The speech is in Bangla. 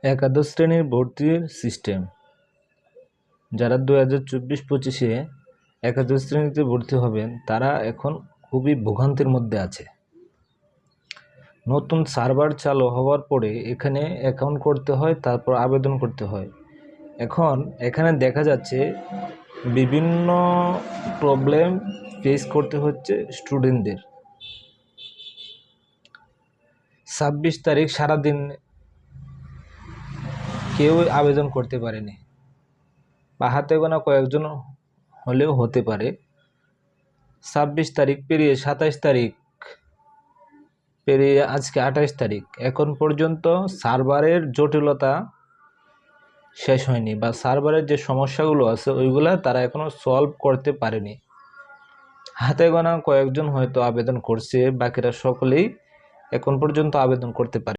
একাদশ শ্রেণীর ভর্তির সিস্টেম। যারা 2024-25-এ একাদশ শ্রেণীতে ভর্তি হবেন তারা এখন খুবই ভোগান্তির মধ্যে আছে। নতুন সার্ভার চালু হওয়ার পরে এখানে অ্যাকাউন্ট করতে হয়, তারপর আবেদন করতে হয়। এখন এখানে দেখা যাচ্ছে বিভিন্ন প্রবলেম ফেস করতে হচ্ছে স্টুডেন্টদের। 26 তারিখ সারাদিন কেউ আবেদন করতে পারেনি, বা হাতে গোনা কয়েকজন হলেও হতে পারে। 26 তারিখ পেরিয়ে 27 তারিখ পেরিয়ে আজকে 28 তারিখ, এখন পর্যন্ত সার্ভারের জটিলতা শেষ হয়নি, বা সার্ভারের যে সমস্যাগুলো আছে ওইগুলা তারা এখনো সলভ করতে পারেনি। হাতে গোনা কয়েকজন হয়তো আবেদন করছে, বাকিরা সকলেই এখন পর্যন্ত আবেদন করতে পারে।